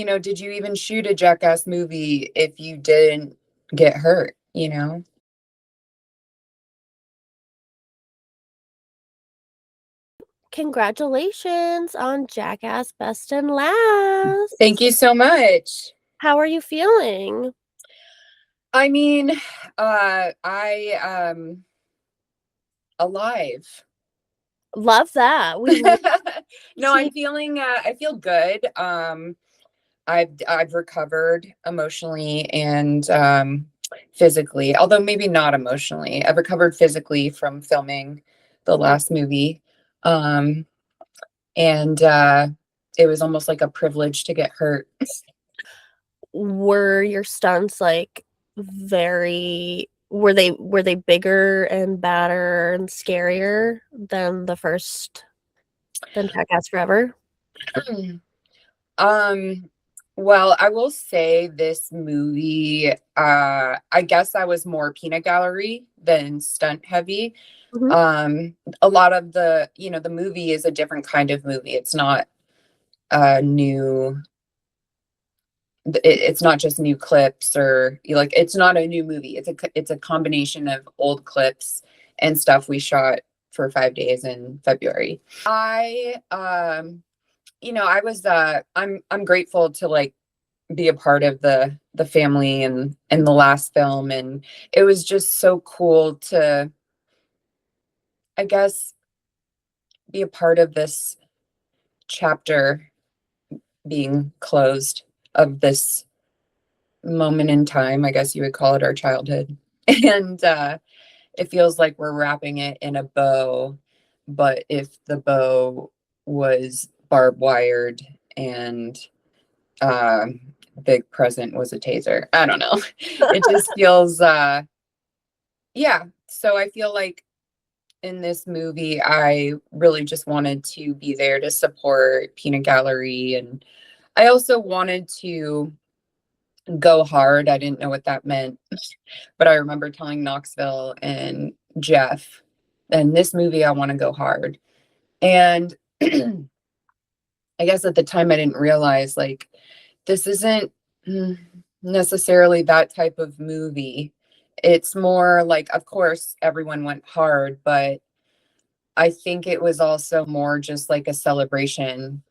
did you even shoot a Jackass movie if you didn't get hurt, you know? Congratulations on Jackass Best and Last. Thank you so much. How are you feeling? I mean, alive. Love that. No, I feel good. I've recovered emotionally and physically, although maybe not emotionally. I've recovered physically from filming the last movie. And it was almost like a privilege to get hurt. Were your stunts like were they bigger and badder and scarier than Jackass Forever? Well, I will say this movie, I guess I was more peanut gallery than stunt heavy. A lot of the movie is a different kind of movie. It's not new. It's not just new clips or like, it's not a new movie. It's a combination of old clips and stuff we shot for 5 days in February. I was I'm grateful to like be a part of the family and in the last film, and it was just so cool to, I guess, be a part of this chapter being closed of this moment in time. I guess you would call it our childhood. And it feels like we're wrapping it in a bow, but if the bow was barbed wired and big present was a taser, I don't know. It just feels yeah. So I feel like in this movie I really just wanted to be there to support Peanut Gallery, and I also wanted to go hard. I didn't know what that meant, but I remember telling Knoxville and Jeff, in this movie I want to go hard. And I guess at the time I didn't realize, like, this isn't necessarily that type of movie. It's more like, of course everyone went hard, but I think it was also more just like a celebration.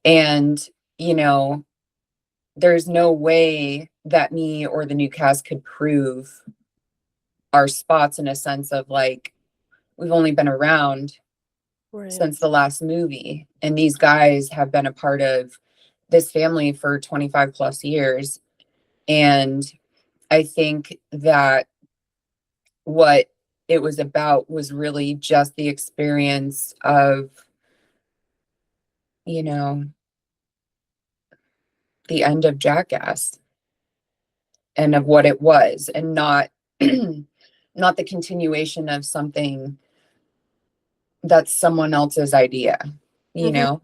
And you know there's no way that me or the new cast could prove our spots, in a sense of like, we've only been around since the last movie, and these guys have been a part of this family for 25 plus years. And I think that what it was about was really just the experience of, you know, the end of Jackass and of what it was, and not not the continuation of something that's someone else's idea, you know?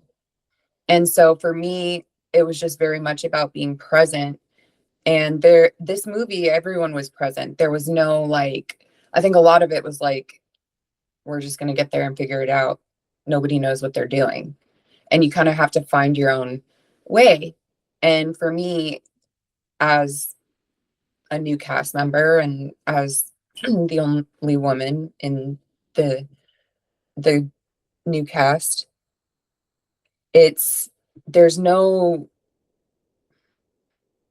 And so for me, it was just very much about being present. And this movie, everyone was present. There was no like, I think a lot of it was like, we're just going to get there and figure it out. Nobody knows what they're doing. And you kind of have to find your own way. And for me, as a new cast member and as the only woman in the new cast, there's no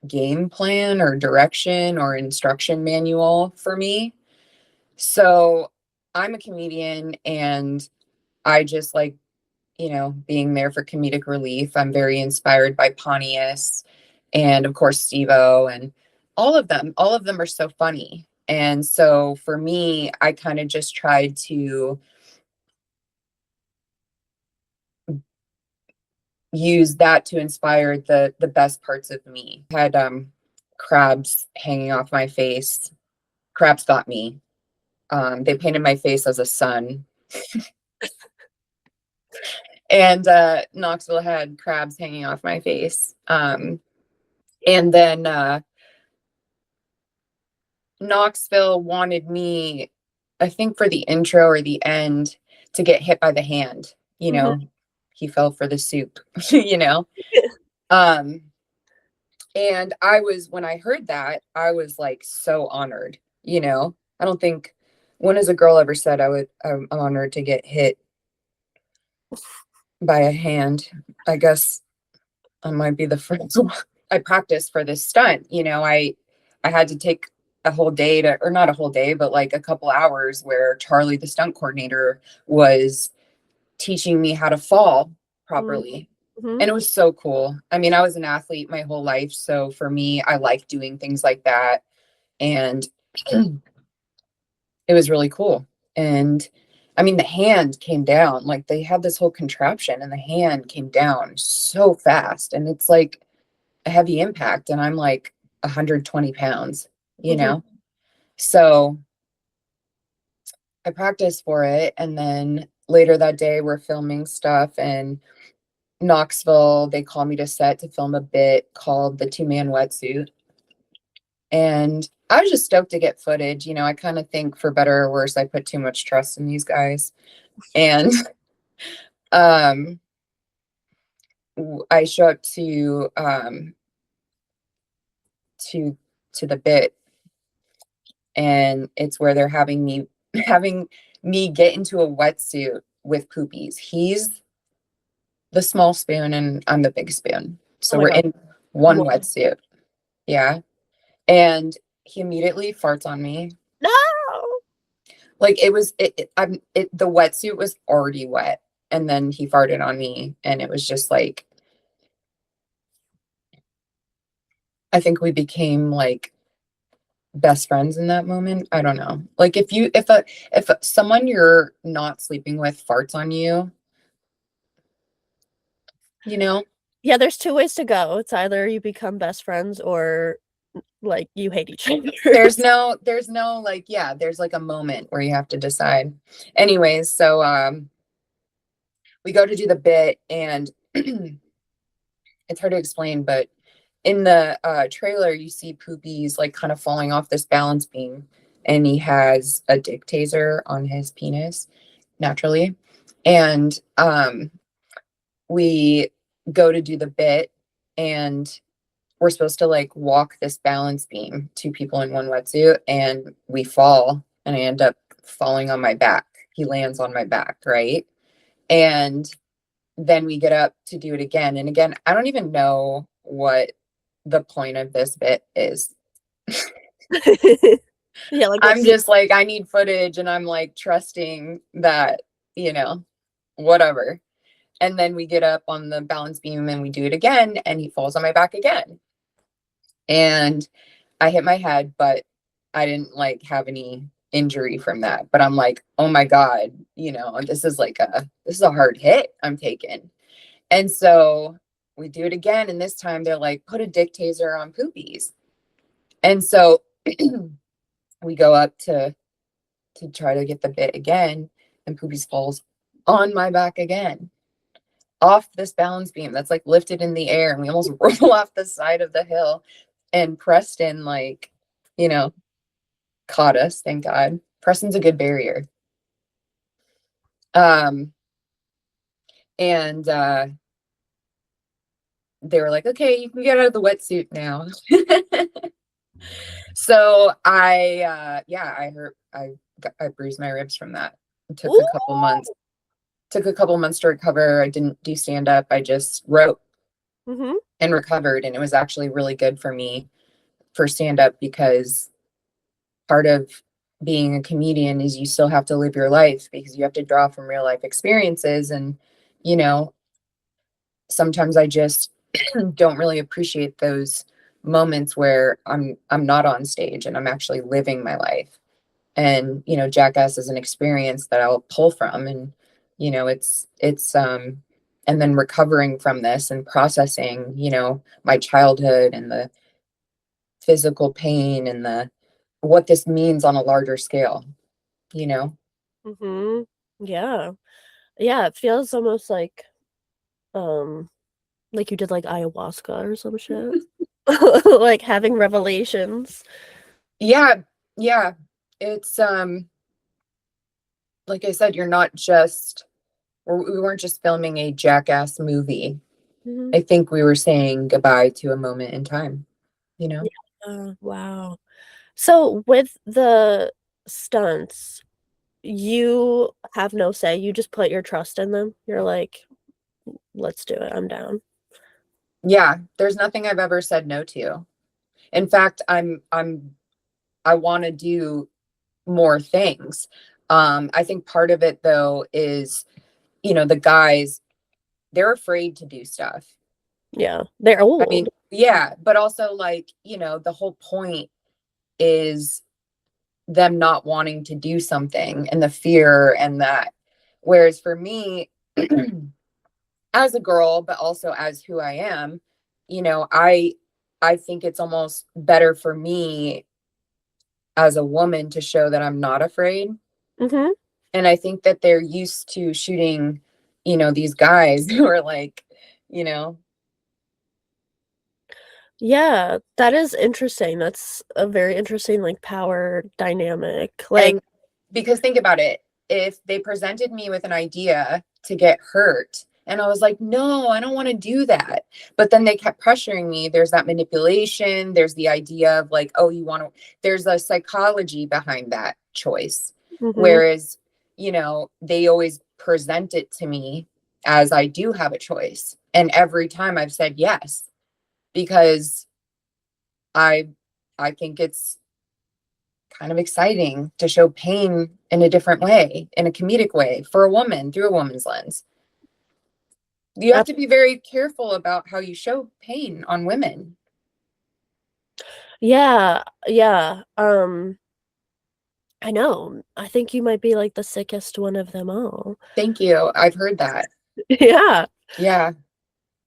game plan or direction or instruction manual for me. So I'm a comedian and I just like, being there for comedic relief. I'm very inspired by Pontius and of course Steve-O, and all of them. All of them are so funny. And so for me, I kind of just tried to use that to inspire the best parts of me. I had crabs hanging off my face. Crabs got me. They painted my face as a sun. And Knoxville had crabs hanging off my face. And then Knoxville wanted me, I think for the intro or the end, to get hit by the hand. He fell for the soup, Um, and when I heard that, I was like so honored, you know. I don't think when has a girl ever said I'm honored to get hit by a hand. I guess I might be the first one. I practiced for this stunt, you know. I had to take a whole day to, or not a whole day, but like a couple hours where Charlie, the stunt coordinator, was teaching me how to fall properly. Mm-hmm. And it was so cool. I mean, I was an athlete my whole life. So for me, I like doing things like that. And it was really cool. And I mean, the hand came down, like they had this whole contraption and the hand came down so fast. And it's like a heavy impact. And I'm like 120 pounds, you Mm-hmm. know? So I practiced for it. And then later that day, we're filming stuff. And Knoxville, they called me to set to film a bit called The Two-Man Wetsuit. And I was just stoked to get footage. You know, I kind of think for better or worse, I put too much trust in these guys. And um I show up to to the bit, and it's where they're having me get into a wetsuit with Poopies. He's the small spoon and I'm the big spoon. Oh So my we're god. in one What? wetsuit. Yeah. And he immediately farts on me. No. Like the wetsuit was already wet, and then he farted on me, and it was just like, I think we became like best friends in that moment. I don't know. Like if someone you're not sleeping with farts on you, you know, Yeah, there's two ways to go. It's either you become best friends or like you hate each other. there's no like, yeah, there's like a moment where you have to decide. Anyways, so we go to do the bit, and it's hard to explain, but in the trailer, you see Poopy's like kind of falling off this balance beam, and he has a dick taser on his penis naturally. And we go to do the bit, and we're supposed to like walk this balance beam, two people in one wetsuit, and we fall, and I end up falling on my back. He lands on my back, right? And then we get up to do it again. And again, I don't even know what the point of this bit is. Yeah, like I'm what's just like, I need footage, and I'm like trusting that, whatever. And then we get up on the balance beam and we do it again, and he falls on my back again. And I hit my head, but I didn't like have any injury from that. But I'm like, oh my God, this is a hard hit I'm taking. And so we do it again. And this time they're like, put a dick taser on Poopies. And so we go up to try to get the bit again, and Poopies falls on my back again, off this balance beam that's like lifted in the air, and we almost roll off the side of the hill. And Preston, like, you know, caught us, thank God. Preston's a good barrier. Um, and they were like, okay, you can get out of the wetsuit now. So I bruised my ribs from that. It took Ooh. a couple months. Took a couple months to recover. I didn't do stand up. I just wrote Mm-hmm. and recovered, and it was actually really good for me for stand up, because part of being a comedian is you still have to live your life, because you have to draw from real life experiences. And you know sometimes I just don't really appreciate those moments where I'm not on stage and I'm actually living my life. And Jackass is an experience that I'll pull from. And it's and then recovering from this and processing my childhood and the physical pain and the what this means on a larger scale you know Mm-hmm. Yeah. Yeah, it feels almost like you did like ayahuasca or some shit. Like having revelations. yeah, yeah. It's like I said, you're not just we weren't just filming a Jackass movie. Mhm. I think we were saying goodbye to a moment in time, you know? Yeah, wow. So with the stunts, you have no say, you just put your trust in them? You're like, "Let's do it, I'm down." Yeah, there's nothing I've ever said no to. In fact, I want to do more things. I think part of it though is, the guys, they're afraid to do stuff. Yeah, they're I mean, old. yeah, but also like, the whole point is them not wanting to do something and the fear and that. Whereas for me, as a girl, but also as who I am, you know, I I think it's almost better for me as a woman to show that I'm not afraid. Mhm. And I think that they're used to shooting, these guys who are like, you know, Yeah, that is interesting, that's a very interesting, like, power dynamic, like and because think about it, if they presented me with an idea to get hurt and I was like, no, I don't want to do that. But then they kept pressuring me. There's that manipulation. There's the idea of like, oh, there's a psychology behind that choice. Mhm, Whereas, they always present it to me as I do have a choice. And every time I've said yes, because I I think it's kind of exciting to show pain in a different way, in a comedic way, for a woman through a woman's lens. You have ab to be very careful about how you show pain on women. yeah, yeah, I know, I think you might be, like, the sickest one of them all. Thank you. I've heard that. Yeah. Yeah.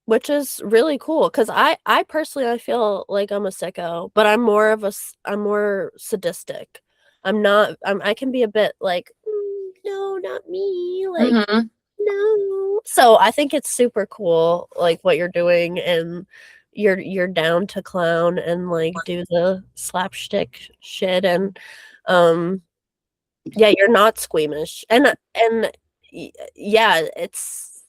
Which is really cool, cause I personally, I feel like I'm a sicko, but I'm more sadistic. I can be a bit like, no, not me," like, Hmm. "No." So, I think it's super cool, like, what you're doing, and you're down to clown and, like, do the slapstick shit, and, um, yeah, you're not squeamish, and yeah, it's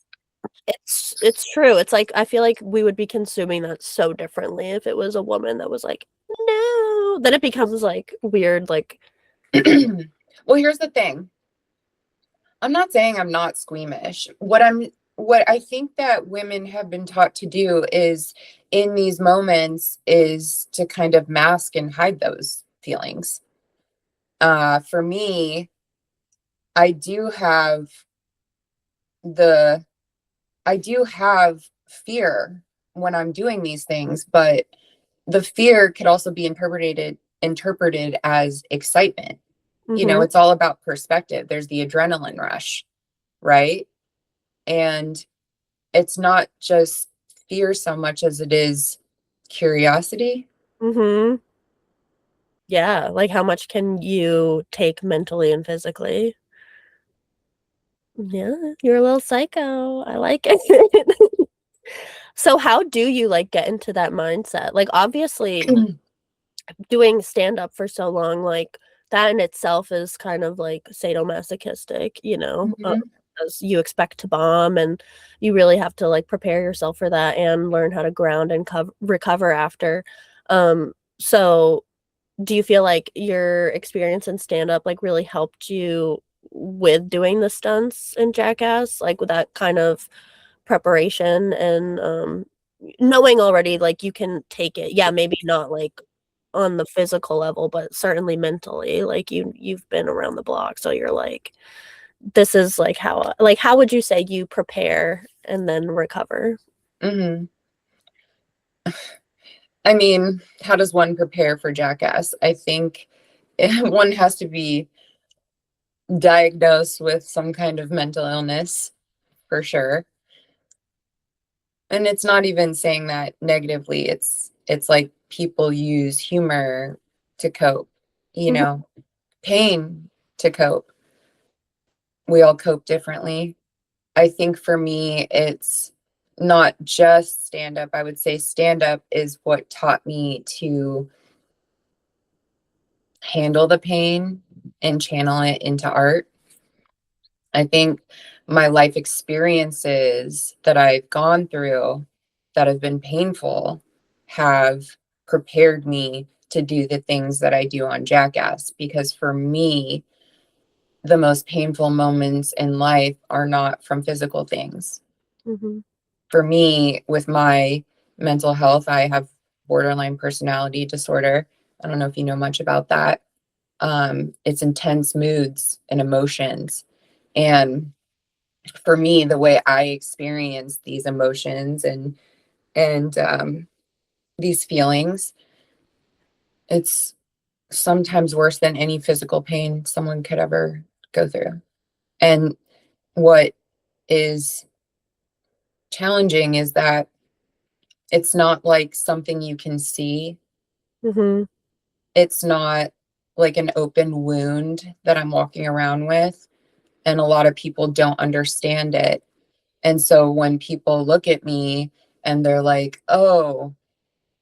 true, it's like, I feel like we would be consuming that so differently if it was a woman that was like, "No." Then it becomes, like, weird, like Well, here's the thing. I'm not saying I'm not squeamish. What I think that women have been taught to do is in these moments is to kind of mask and hide those feelings. For me, I do have the I do have fear when I'm doing these things, but the fear could also be interpreted as excitement. Mhm, It's all about perspective. There's the adrenaline rush, right? And it's not just fear so much as it is curiosity. mhm. Yeah, like, how much can you take mentally and physically? Yeah, you're a little psycho, I like it. So how do you, like, get into that mindset? Like, obviously doing stand-up for so long, like, that in itself is kind of, like, sadomasochistic, Mhm. 'cause you expect to bomb, and you really have to, like, prepare yourself for that and learn how to ground and recover after. So do you feel like your experience in stand-up, like, really helped you with doing the stunts in Jackass? Like, with that kind of preparation and, knowing already, like, you can take it. Yeah, maybe not, like, on the physical level, but certainly mentally, like, you've been around the block, so you're like, "This is, like, how would you say you prepare and then recover?" Mhm. I mean, how does one prepare for Jackass? I think one has to be diagnosed with some kind of mental illness for sure. And it's not even saying that negatively. It's like people use humor to cope, you Mhm, know, pain to cope. We all cope differently. I think for me, it's not just stand up. I would say stand up is what taught me to handle the pain and channel it into art. I think my life experiences that I've gone through that have been painful have prepared me to do the things that I do on Jackass. Because for me, the most painful moments in life are not from physical things. Mm-hmm. For me, with my mental health, I have borderline personality disorder. I don't know if you know much about that. It's intense moods and emotions. And for me, the way I experience these emotions and these feelings, it's sometimes worse than any physical pain someone could ever go through. And what is challenging is that it's not like something you can see. Mm-hmm. It's not like an open wound that I'm walking around with. And a lot of people don't understand it. And so when people look at me and they're like, oh,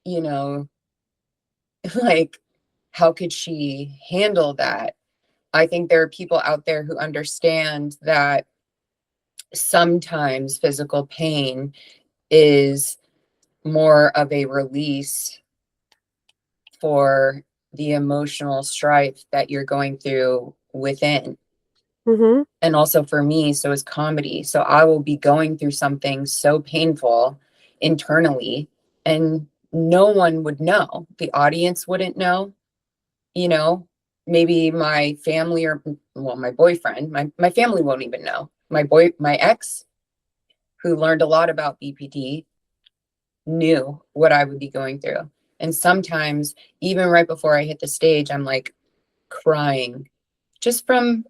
you know, like, how could she handle that? I think there are people out there who understand that sometimes physical pain is more of a release for the emotional strife that you're going through within. Mm-hmm. And also for me, so is comedy. So I will be going through something so painful internally, and no one would know. The audience wouldn't know, you know, maybe my family or, well, my boyfriend, my family won't even know. My ex, who learned a lot about BPD, knew what I would be going through. And sometimes, even right before I hit the stage, I'm like crying just from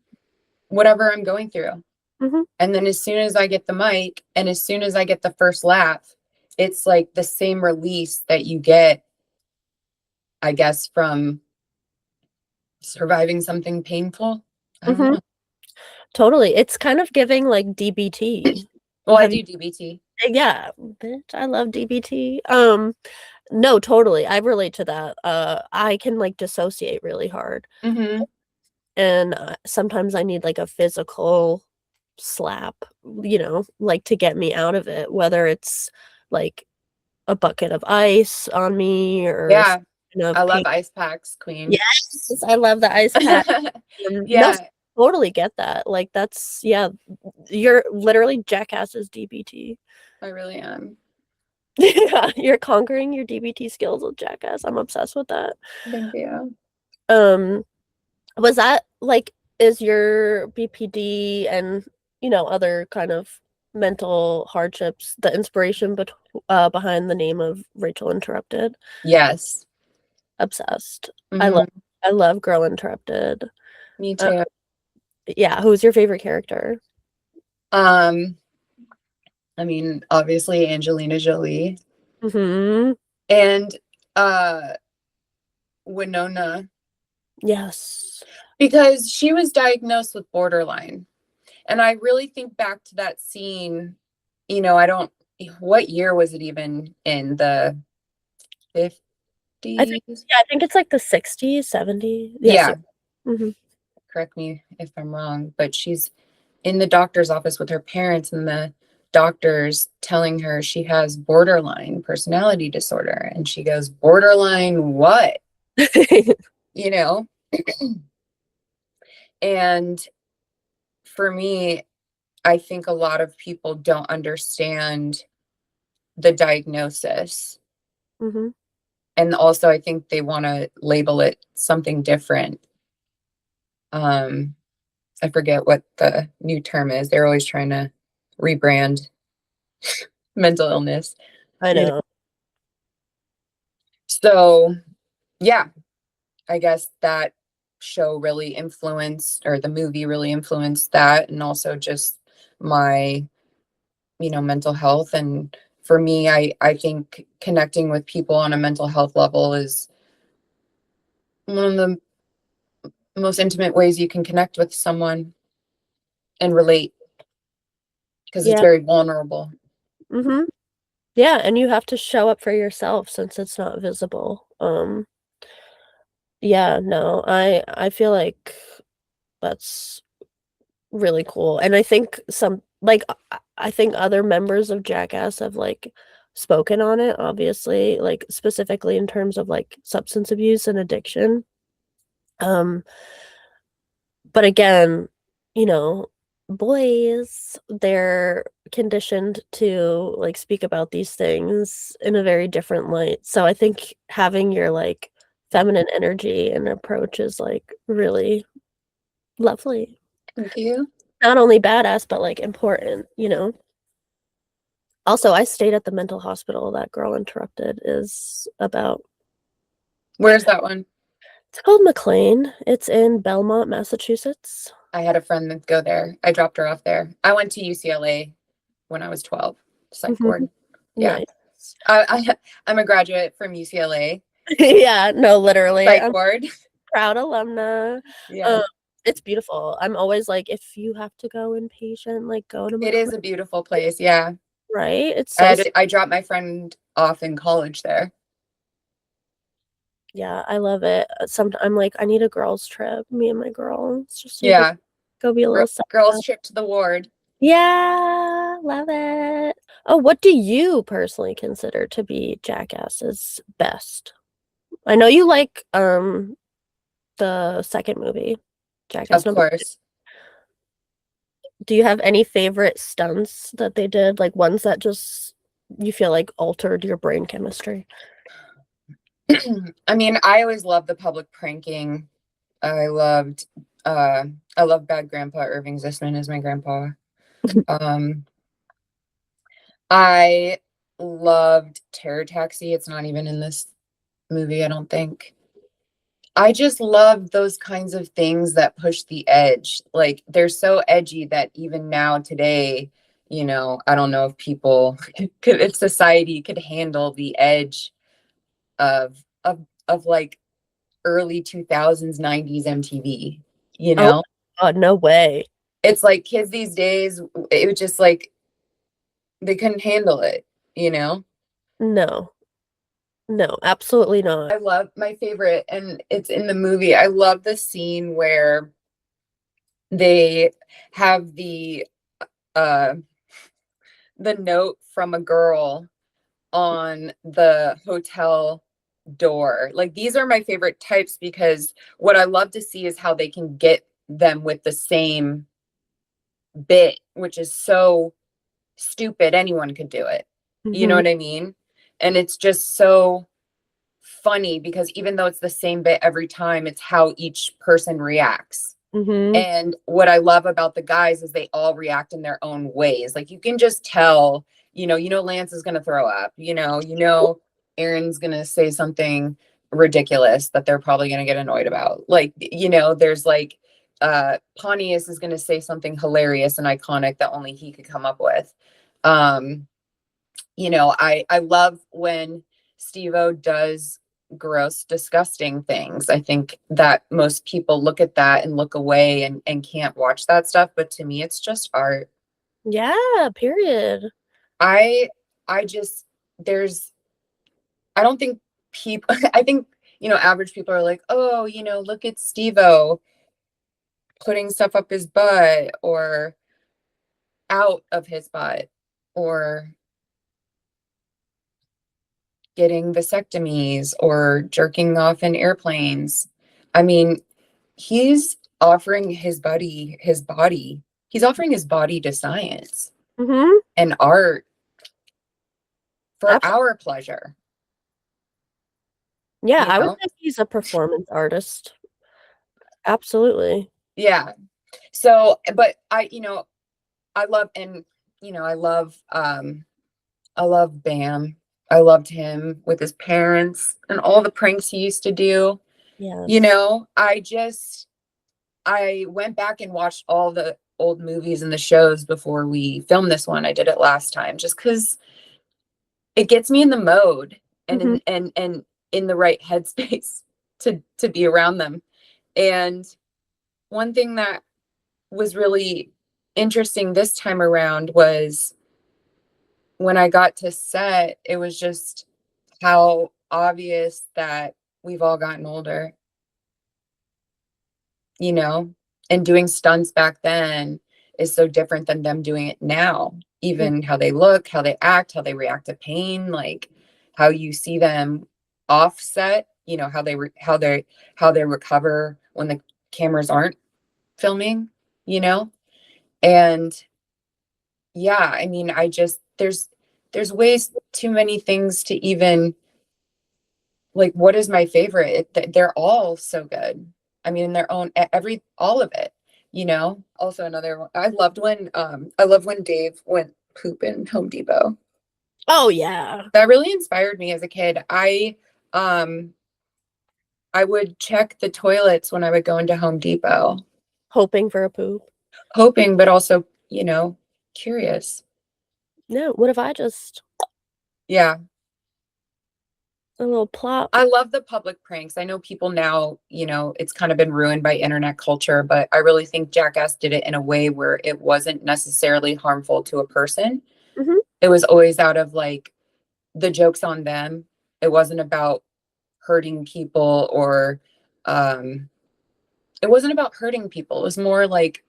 whatever I'm going through. Mm-hmm. And then as soon as I get the mic and as soon as I get the first laugh, it's like the same release that you get, I guess, from surviving something painful. I don't Mm-hmm. know. Totally. It's kind of giving like DBT. Well, I Have you? do DBT. Yeah, bitch, I love DBT. No, totally. I relate to that. I can like dissociate really hard, Mm-hmm. and sometimes I need like a physical slap, like to get me out of it, whether it's like a bucket of ice on me or Yeah, some kind I of love pain. ice packs, queen. Yes, I love the ice pack. No, Yeah, totally get that. Like that's yeah, you're literally Jackass's DBT. I really am. Yeah, you're conquering your DBT skills with Jackass. I'm obsessed with that. Thank you. Um, was that like is your BPD and other kind of mental hardships the inspiration behind the name of Rachel Interrupted? Yes. Obsessed. I love Mm-hmm. I love Girl Interrupted. Me Uh, too. yeah, who's your favorite character? Um, I mean, obviously Angelina Jolie Mm-hmm. and uh Winona, Yes. because she was diagnosed with borderline. And I really think back to that scene, I don't, what year was it even in the I think 50s? yeah, I think it's like the 60s, 70s. Yes. Yeah, Mm-hmm. correct me if I'm wrong, but she's in the doctor's office with her parents, and the doctor's telling her she has borderline personality disorder. And she goes, borderline what? You know? And for me, I think a lot of people don't understand the diagnosis. Mm-hmm. And also, I think they want to label it something different. I forget what the new term is. They're always trying to rebrand mental illness. I You know? know. So, yeah, I guess that show really influenced, or the movie really influenced that, and also just my, mental health. And for me, I think connecting with people on a mental health level is one of the most intimate ways you can connect with someone and relate, because it's Yeah. very vulnerable. Mm-hmm. Yeah, and you have to show up for yourself since it's not visible. Yeah, no, I feel like that's really cool. And I think some like I think other members of Jackass have like spoken on it, obviously, like, specifically in terms of, like, substance abuse and addiction. Um, but again, you know, boys, they're conditioned to, like, speak about these things in a very different light. So I think having your, like, feminine energy and approach is, like, really lovely. Thank you. Not only badass, but, like, important, you know? Also, I stayed at the mental hospital that girl interrupted is about. Where's that one? It's called McLean. It's in Belmont, Massachusetts. I had a friend that go there. I dropped her off there. I went to UCLA when I was 12, psych Mhm. ward. Yeah. Nice. I'm a graduate from UCLA, Yeah, no, literally. psych I'm ward. proud alumna. Yeah. Um, it's beautiful. I'm always like, if you have to go inpatient, like, go to It is McLean, a beautiful place. Yeah. right? It's so I dropped my friend off in college there. yeah, I love it. I'm like, I need a girls' trip, me and my girls. Just need to Yeah. go be a little sad. Girls trip to the ward. Yeah, love it. Oh, what do you personally consider to be Jackass's best? I know you like the second movie, Jackass Of number. course. Do you have any favorite stunts that they did, like ones that just you feel like altered your brain chemistry? I mean, I always loved the public pranking. I loved I love Bad Grandpa. Irving Zisman is my grandpa. Um I loved Terror Taxi. It's not even in this movie, I don't think. I just love those kinds of things that push the edge. Like they're so edgy that even now today, I don't know if people if society could handle the edge of like early 2000s, 90s MTV, you Oh know? God, no way. It's like kids these days, it was just like they couldn't handle it, you know? No. No, absolutely I not. love my favorite, and it's in the movie. I love the scene where they have uh the note from a girl on the hotel door. Like these are my favorite types because what I love to see is how they can get them with the same bit, which is so stupid. Anyone could do it. You know Mhm. what I mean? And it's just so funny because even though it's the same bit every time, it's how each person reacts. Mhm. And what I love about the guys is they all react in their own ways. Like you can just tell, Lance is going to throw up, Aaron's going to say something ridiculous that they're probably going to get annoyed about. Like, there's like Pontius is going to say something hilarious and iconic that only he could come up with. Um, I love when Steve-O does gross, disgusting things. I think that most people look at that and look away and can't watch that stuff. But to me, it's just art. Yeah, period. I I just there's I don't think people I think, average people are like, oh, look at Steve-O putting stuff up his butt or out of his butt or getting vasectomies or jerking off in airplanes. I mean, he's offering he's offering his body to science Mhm. and art for Absolutely. our pleasure, Yeah, you I would know? say he's a performance artist. Absolutely. Yeah. So, but I love and I love Bam. I loved him with his parents and all the pranks he used to do. Yes. I went back and watched all the old movies and the shows before we filmed this one. I did it last time just because it gets me in the mode and Mhm. and in the right headspace to be around them. And one thing that was really interesting this time around was when I got to set, it was just how obvious that we've all gotten older, you know, and doing stunts back then is so different than them doing it now. even how they look, how they act, how they react to pain, like how you see them offset, you know, how they recover when the cameras aren't filming, you know? And yeah, I mean, I just there's ways too many things to even like what is my favorite? They're all so good. I mean, in their own every all of it, you know. Also another one. I love when Dave went poop in Home Depot. Oh yeah. That really inspired me as a kid. Um I would check the toilets when I would go into Home Depot, Hoping for a poop. hoping but also, you know, curious. No, what if I just Yeah. a little plop? I love the public pranks. I know people now, you know, it's kind of been ruined by internet culture, but I really think Jackass did it in a way where it wasn't necessarily harmful to a person. Mhm. It was always out of like the jokes on them. It wasn't about hurting people or um it wasn't about hurting people. It was more like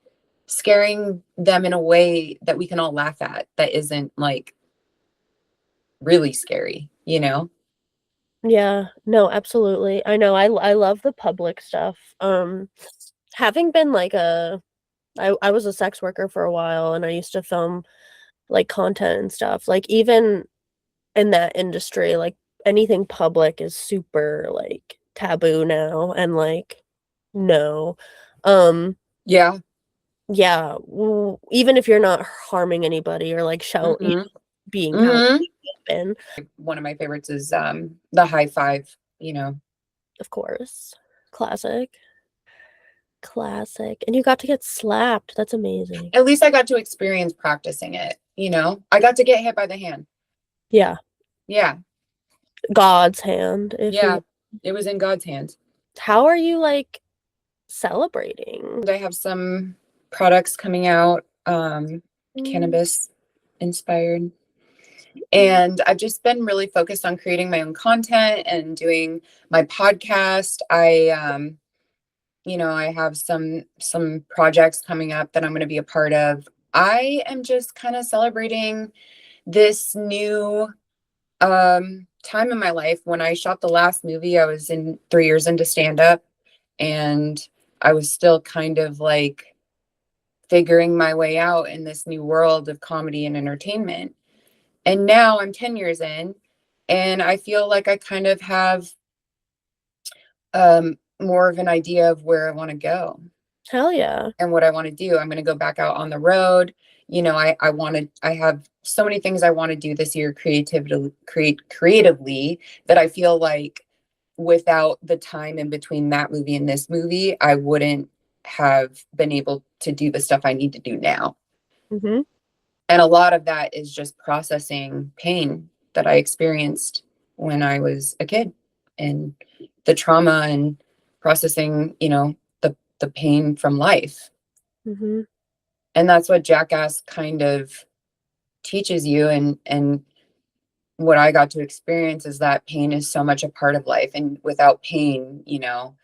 scaring them in a way that we can all laugh at that isn't like really scary, you know? Yeah, no, absolutely. I know, I love the public stuff. Having been like I was a sex worker for a while and I used to film like content and stuff. Like even in that industry, like anything public is super like taboo now and like no. Um Yeah. yeah, even if you're not harming anybody or like Mhm. being out Mhm. in, One of my favorites is the high five, you know. of course. Classic. Classic. And you got to get slapped. That's amazing. At least I got to experience practicing it, you know. I got to get hit by the hand. Yeah. Yeah. God's hand, if you Yeah. It was in God's hands. how are you like celebrating? And I have some products coming out, Mm, cannabis inspired. And I've just been really focused on creating my own content and doing my podcast. You know, I have some projects coming up that I'm going to be a part of. I am just kind of celebrating this new time in my life. When I shot the last movie, I was in 3 years into stand up and I was still kind of like figuring my way out in this new world of comedy and entertainment. And now I'm 10 years in and I feel like I kind of have more of an idea of where I want to go hell yeah. and what I want to do. I'm going to go back out on the road. You know, I have so many things I want to do this year creatively that I feel like without the time in between that movie and this movie, I wouldn't have been able to do the stuff I need to do now. Mhm. And a lot of that is just processing pain that I experienced when I was a kid and the trauma and processing, you know, the pain from life. Mhm. And that's what Jackass kind of teaches you and what I got to experience is that pain is so much a part of life and without pain, you know,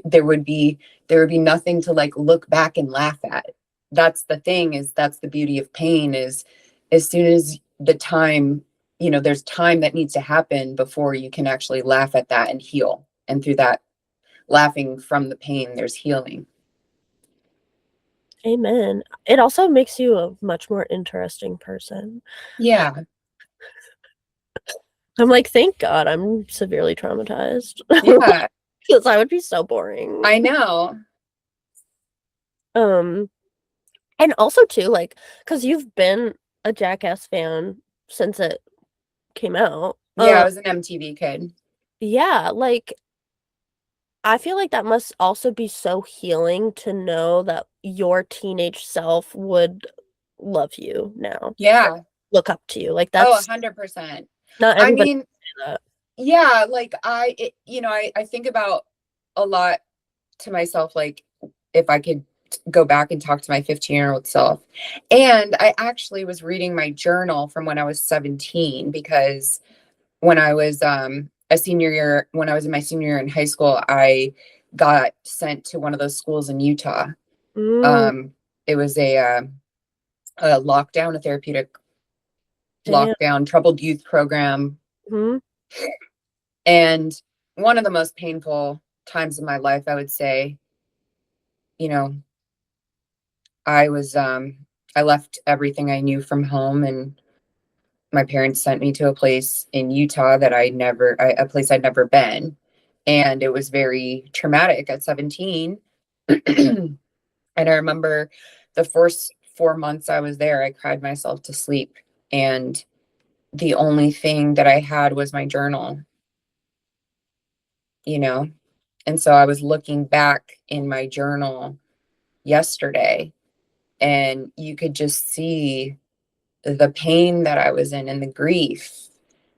there would be nothing to like look back and laugh at. That's the thing is that's the beauty of pain is as soon as the time, you know, there's time that needs to happen before you can actually laugh at that and heal. And through that laughing from the pain, there's healing. Amen. It also makes you a much more interesting person. Yeah. I'm like, thank God I'm severely traumatized. Yeah. Because I would be so boring. I know. Um, and also too, like, because you've been a Jackass fan since it came out. Yeah, I was an MTV kid. Yeah, like I feel like that must also be so healing to know that your teenage self would love you now, Yeah. look up to you. Like Oh, that's 100%. not I everybody mean, can do that. yeah, like you know, I think about a lot to myself, like if I could go back and talk to my 15-year-old self. And I actually was reading my journal from when I was 17 because when I was when I was in my senior year in high school, I got sent to one of those schools in Utah. Mm, Um, it was lockdown, a therapeutic Damn. lockdown, troubled youth program. Mhm. And one of the most painful times of my life, I would say, you know, I was, I left everything I knew from home, and my parents sent me to a place in Utah that a place I'd never been. And it was very traumatic at 17. And I remember the first 4 months I was there, I cried myself to sleep. And the only thing that I had was my journal, you know? And so I was looking back in my journal yesterday, and you could just see the pain that I was in and the grief,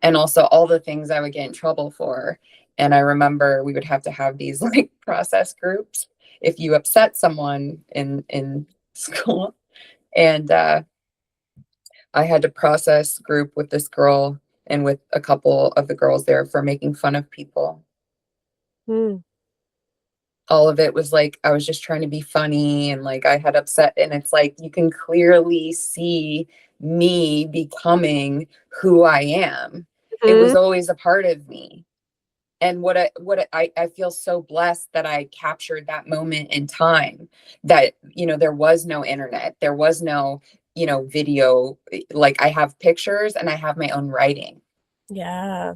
and also all the things I would get in trouble for. And I remember we would have to have these like process groups if you upset someone in school. And I had to process group with this girl and with a couple of the girls there for making fun of people. Mm. All of it was like I was just trying to be funny, and like I had upset, and it's like you can clearly see me becoming who I am. It was Mhm. always a part of me. And I feel so blessed that I captured that moment in time, that there was no internet, there was no video. Like I have pictures and I have my own writing, Yeah.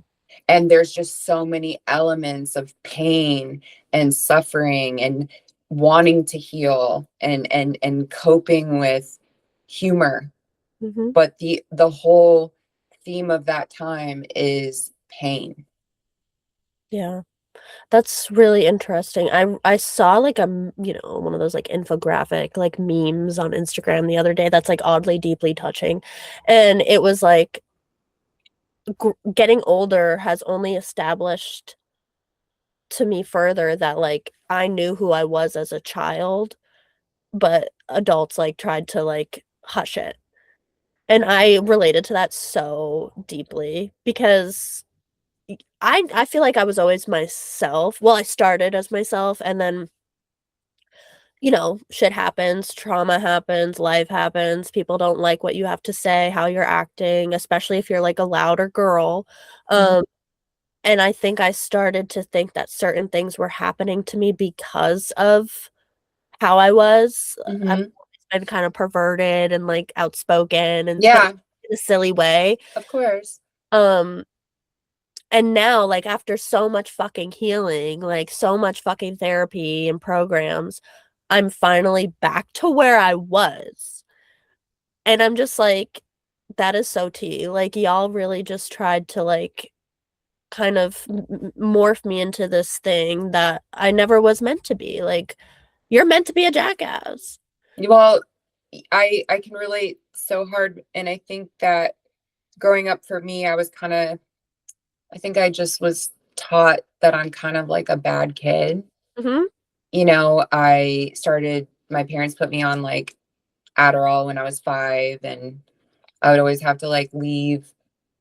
and there's just so many elements of pain and suffering and wanting to heal and coping with humor. Mhm. But the whole theme of that time is pain. Yeah. That's really interesting. I saw like one of those like infographic like memes on Instagram the other day that's like oddly deeply touching. And it was like getting older has only established to me further that like I knew who I was as a child, but adults like tried to like hush it. And I related to that so deeply because I feel like I was always myself. Well, I started as myself and then shit happens, trauma happens, life happens, people don't like what you have to say, how you're acting, especially if you're, like, a louder girl, Mhm. um, and I think I started to think that certain things were happening to me because of how I was. I've Mhm. always been kinda perverted and, like, outspoken and but Yeah, in a silly way, of course. um, and now, like, after so much fucking healing, like, so much fucking therapy and programs, I'm finally back to where I was, and I'm just like, "That is so tea." Like, y'all really just tried to, like, kind of morph me into this thing that I never was meant to be, like, you're meant to be a jackass. Well, I can relate so hard, and I think that growing up for me, I think I just was taught that I'm kind of like a bad kid. Mhm. My parents put me on like Adderall when I was 5, and I would always have to like leave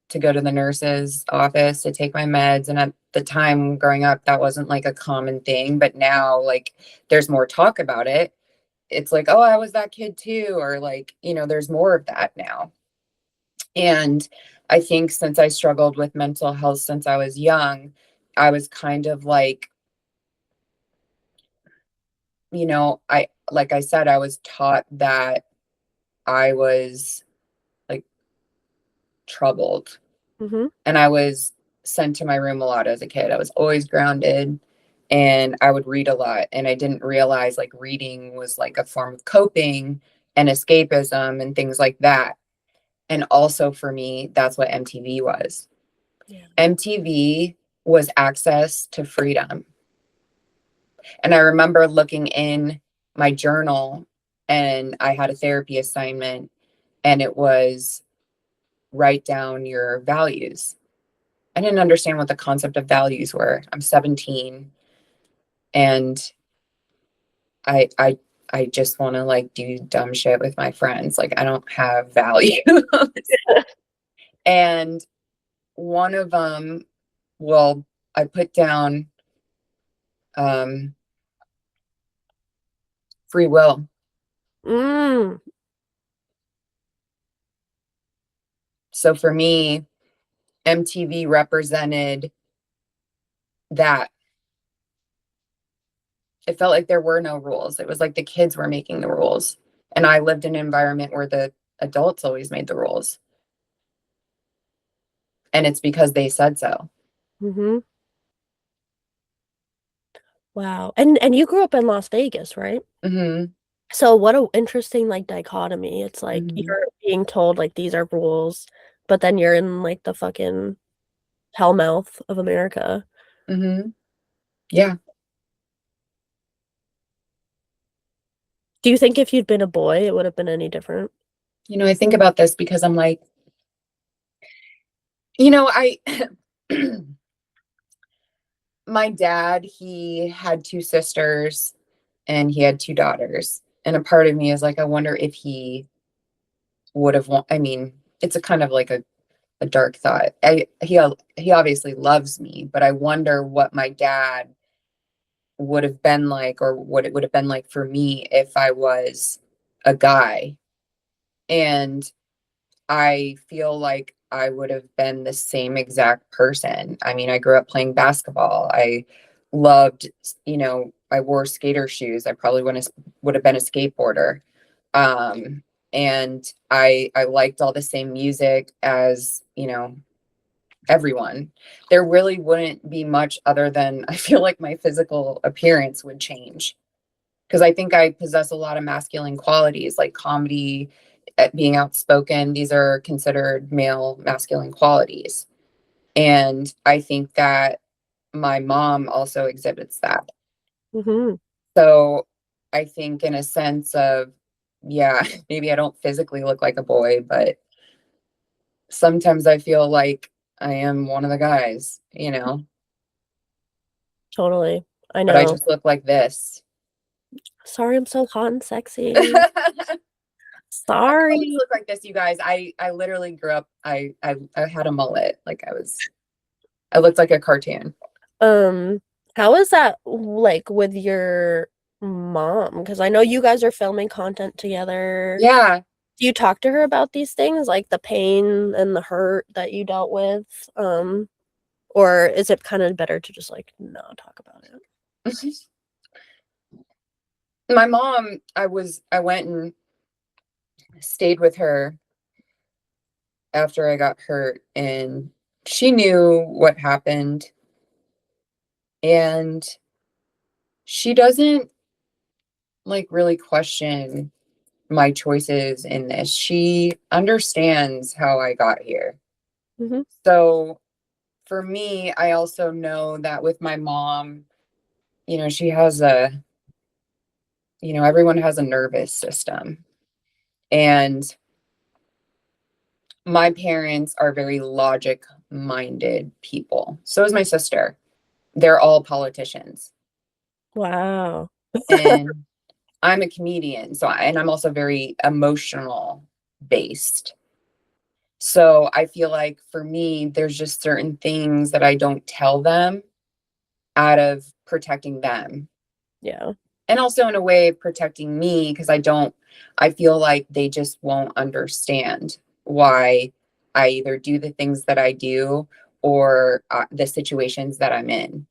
to go to the nurse's office to take my meds. And at the time growing up, that wasn't like a common thing. But now, like, there's more talk about it. It's like, oh, I was that kid too. Or like, there's more of that now. And I think since I struggled with mental health since I was young, I was kind of like, like I said, I was taught that I was like troubled, Mhm. and I was sent to my room a lot as a kid. I was always grounded, and I would read a lot. And I didn't realize like reading was like a form of coping and escapism and things like that. And also for me, that's what MTV was. Yeah. MTV was access to freedom. And I remember looking in my journal, and I had a therapy assignment, and it was write down your values. I didn't understand what the concept of values were. I'm 17, and I I I just want to like do dumb shit with my friends. Like I don't have values. And one of them, well, I put down um free will. Mm. So for me, MTV represented that. It felt like there were no rules. It was like the kids were making the rules. And I lived in an environment where the adults always made the rules. And it's because they said so. Mm-hmm. Wow. And you grew up in Las Vegas, right? Hmm. So what a interesting like dichotomy. It's like Hmm. you're being told like these are rules, but then you're in like the fucking hellmouth of America. Hmm. Yeah. Do you think if you'd been a boy, it would have been any different? I think about this because I'm like, I, my dad, he had two sisters and he had two daughters. And a part of me is like, I wonder if he would have, I mean, it's a kind of like a dark thought. He obviously loves me, but I wonder what my dad would have been like, or what it would have been like for me if I was a guy. And I feel like I would have been the same exact person. I mean, I grew up playing basketball. I loved, I wore skater shoes. I probably would have been a skateboarder. Um, and I liked all the same music as, everyone. There really wouldn't be much other than I feel like my physical appearance would change because I think I possess a lot of masculine qualities like comedy, being outspoken. These are considered male masculine qualities. And I think that my mom also exhibits that. Mm-hmm. So I think, in a sense of, yeah, maybe I don't physically look like a boy, but sometimes I feel like I am one of the guys. Totally. I But I know. just look like this. Sorry, I'm so hot and sexy. I always Sorry. look like this, you guys. I literally grew up. I had a mullet. Like I looked like a cartoon. Um, how is that like with your mom? Because I know you guys are filming content together. Yeah. Do you talk to her about these things, like the pain and the hurt that you dealt with? Or is it kind of better to just like not talk about it? My mom, I went and stayed with her after I got hurt, and she knew what happened, and she doesn't like really question my choices in this. She understands how I got here. Mm-hmm. So for me, I also know that with my mom, she has everyone has a nervous system. And my parents are very logic minded people. So is my sister. They're all politicians. Wow. And I'm a comedian. And I'm also very emotional based. So I feel like for me, there's just certain things that I don't tell them out of protecting them. Yeah. And also in a way of protecting me because I feel like they just won't understand why I either do the things that I do or the situations that I'm in.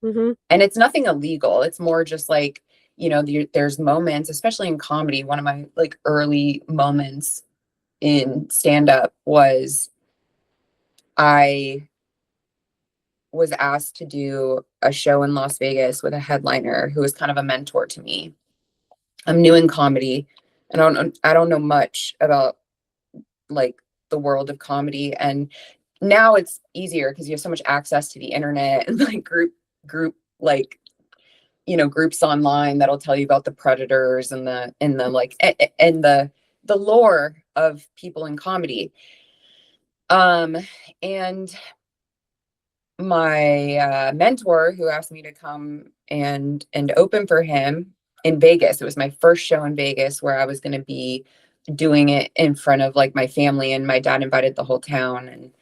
Mm-hmm. And it's nothing illegal. It's more just like, there's moments, especially in comedy. One of my like early moments in stand up was I was asked to do a show in Las Vegas with a headliner who was kind of a mentor to me. I'm new in comedy. I don't know much about like the world of comedy, and now it's easier because you have so much access to the internet and like group like groups online that'll tell you about the predators and the like and the lore of people in comedy. And my mentor who asked me to come and open for him in Vegas. It was my first show in Vegas where I was going to be doing it in front of like my family, and my dad invited the whole town. And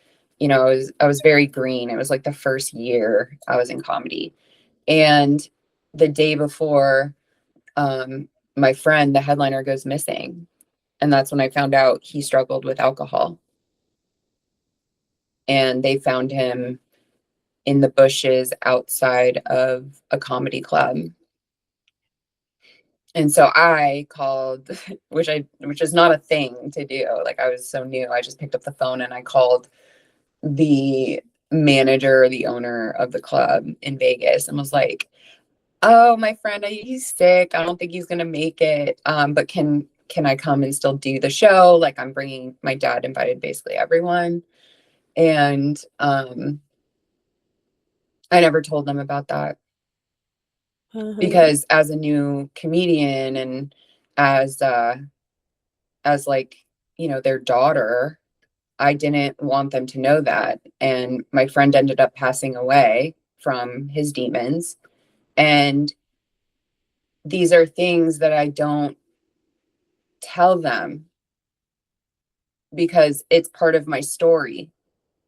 I was very green. It was like the first year I was in comedy. And the day before, my friend, the headliner, goes missing. And that's when I found out he struggled with alcohol. and they found him in the bushes outside of a comedy club. And so I called, which is not a thing to do. Like, I was so new. I just picked up the phone and I called the manager or the owner of the club in Vegas and was like, "Oh, my friend, he's sick. I don't think he's gonna make it. But can I come and still do the show? Like, I'm bringing my dad invited basically everyone." And I never told them about that because as a new comedian and as like, you know, their daughter, I didn't want them to know that. And my friend ended up passing away from his demons. And these are things that I don't tell them because it's part of my story.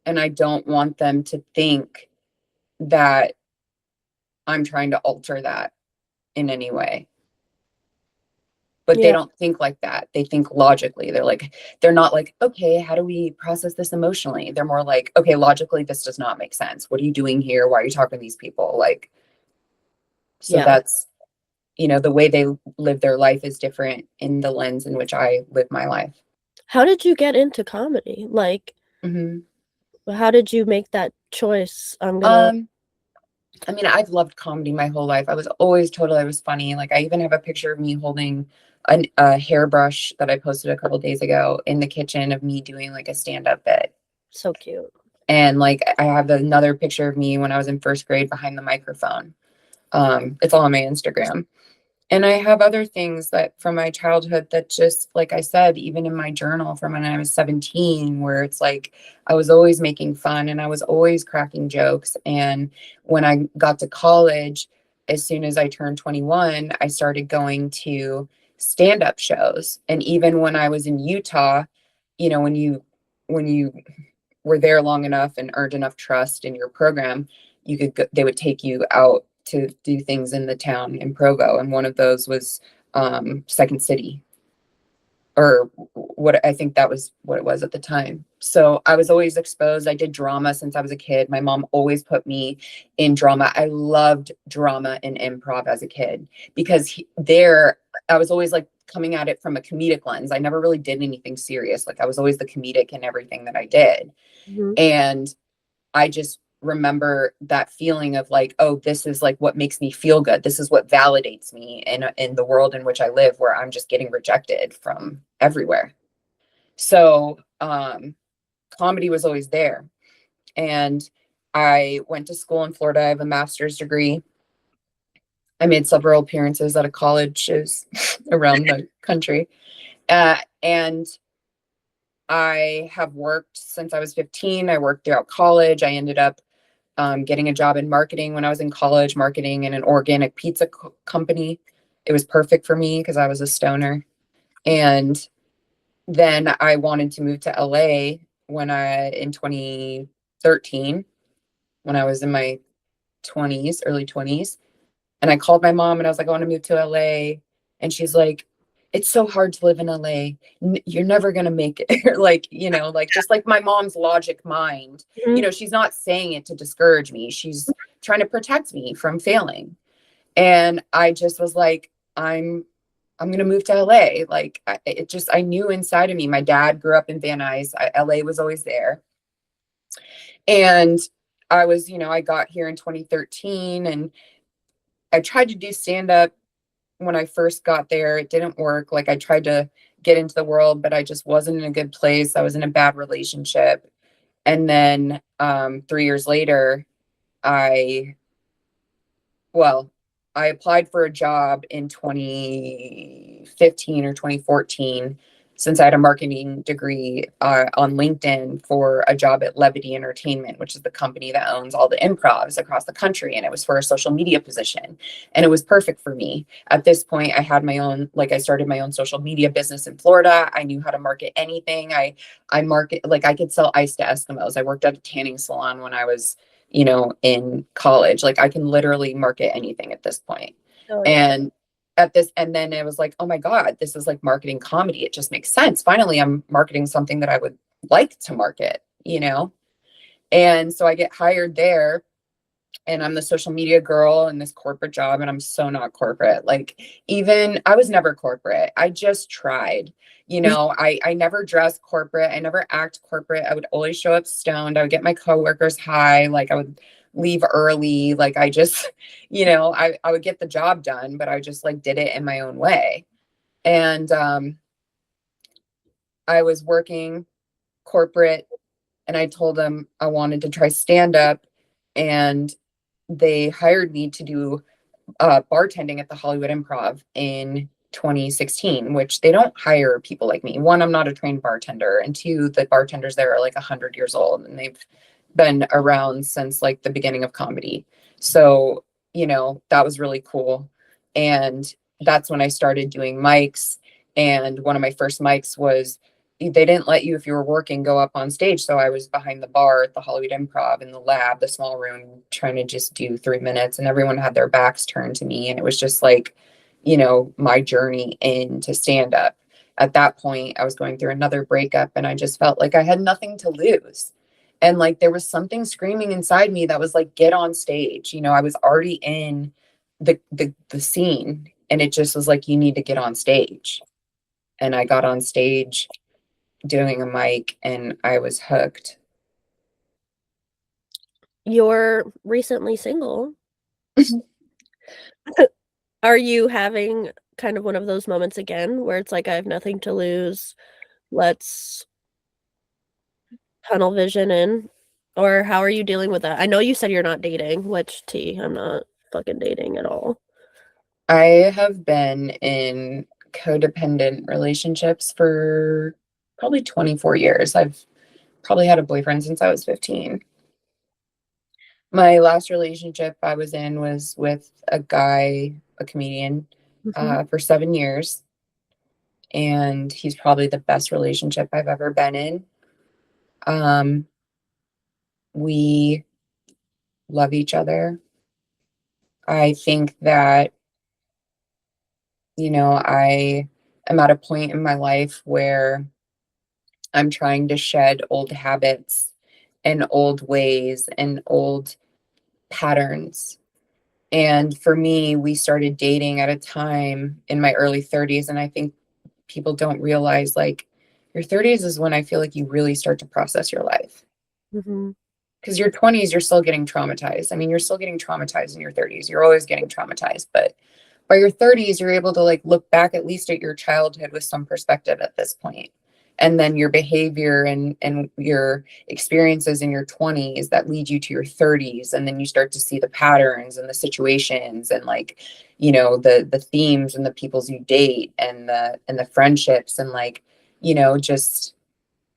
And I don't want them to think that I'm trying to alter that in any way. But they Yeah. don't think like that. They think logically. They're not like, okay, how do we process this emotionally? They're more like, okay, logically, this does not make sense. What are you doing here? Why are you talking to these people? Like, so Yeah. that's, you know, the way they live their life is different in the lens in which I live my life. How did you get into comedy? Like, Mm-hmm. how did you make that choice? I'm gonna I mean, I've loved comedy my whole life. I was always told I was funny. Like, I even have a picture of me holding a hairbrush that I posted a couple days ago in the kitchen of me doing like a stand-up bit. So cute. And like, I have another picture of me when I was in first grade behind the microphone. It's all on my Instagram. And I have other things that from my childhood that just, like I said, even in my journal from when I was 17, where it's like I was always making fun and I was always cracking jokes. And when I got to college, as soon as I turned 21, I started going to stand-up shows. And even when I was in Utah, you know, when you were there long enough and earned enough trust in your program, you could go, they would take you out to do things in the town in Provo, and one of those was Second City, or what I think that was what it was at the time. So I was always exposed. I did drama since I was a kid. My mom always put me in drama. I loved drama and improv as a kid because there I was always like coming at it from a comedic lens. I never really did anything serious. Like, I was always the comedic in everything that I did. Mhm. And I just remember that feeling of like, oh, this is like what makes me feel good. This is what validates me in the world in which I live, where I'm just getting rejected from everywhere. So comedy was always there. And I went to school in Florida. I have a master's degree. I made several appearances at a college shows around the country. And I have worked since I was 15. I worked throughout college. I ended up getting a job in marketing when I was in college, marketing in an organic pizza company. It was perfect for me because I was a stoner. And then I wanted to move to LA in 2013, when I was in my 20s, early 20s. And I called my mom and I was like, I want to move to LA. And she's like, it's so hard to live in LA. You're never going to make it. Like, you know, like just like my mom's logic mind, you Mhm. know, she's not saying it to discourage me. She's trying to protect me from failing. And I just was like, I'm going to move to LA. Like, I knew inside of me. My dad grew up in Van Nuys. LA was always there. And I was, you know, I got here in 2013 and I tried to do stand up when I first got there. It didn't work. Like, I tried to get into the world, but I just wasn't in a good place. I was in a bad relationship. And then 3 years later, I, well, I applied for a job in 2015 or 2014, since I had a marketing degree, on LinkedIn for a job at Levity Entertainment, which is the company that owns all the improvs across the country. And it was for a social media position. And it was perfect for me. At this point, I had my own, like, I started my own social media business in Florida. I knew how to market anything. I market, like, I could sell ice to Eskimos. I worked at a tanning salon when I was, you know, in college. Like, I can literally market anything at this point. Oh yeah. And then it was like, oh my God, this is like marketing comedy. It just makes sense. Finally, I'm marketing something that I would like to market, you know? And so I get hired there, and I'm the social media girl in this corporate job, and I'm so not corporate. Like, even I was never corporate. I just tried. I never dressed corporate. I never act corporate. I would always show up stoned. I would get my coworkers high. Like, I would leave early. Like, I just, I would get the job done, but I just like did it in my own way. And I was working corporate, and I told them I wanted to try stand up, and they hired me to do bartending at the Hollywood Improv in 2016, which they don't hire people like me. One, I'm not a trained bartender, and two, the bartenders there are like 100 years old, and they've been around since like the beginning of comedy. So, that was really cool. And that's when I started doing mics. And one of my first mics was, they didn't let you, if you were working, go up on stage. So I was behind the bar at the Hollywood Improv in the lab, the small room, trying to just do 3 minutes, and everyone had their backs turned to me. And it was just like, my journey into stand up. At that point, I was going through another breakup, and I just felt like I had nothing to lose. And like there was something screaming inside me that was like, get on stage. I was already in the scene, and it just was like, you need to get on stage. And I got on stage doing a mic, and I was hooked. You're recently single. Are you having kind of one of those moments again where it's like, I have nothing to lose, let's tunnel vision in? Or how are you dealing with that? I know you said you're not dating, which I'm not fucking dating at all. I have been in codependent relationships for probably 24 years. I've probably had a boyfriend since I was 15. My last relationship I was in was with a guy, a comedian, for 7 years. And he's probably the best relationship I've ever been in. We love each other. I think that, I am at a point in my life where I'm trying to shed old habits and old ways and old patterns. And for me, we started dating at a time in my early 30s. And I think people don't realize, like, your 30s is when I feel like you really start to process your life. Because your 20s, you're still getting traumatized. I mean, you're still getting traumatized in your 30s. You're always getting traumatized. But by your 30s, you're able to like look back at least at your childhood with some perspective at this point. And then your behavior and your experiences in your 20s that lead you to your 30s. And then you start to see the patterns and the situations and like, the themes and the peoples you date and the friendships and like, just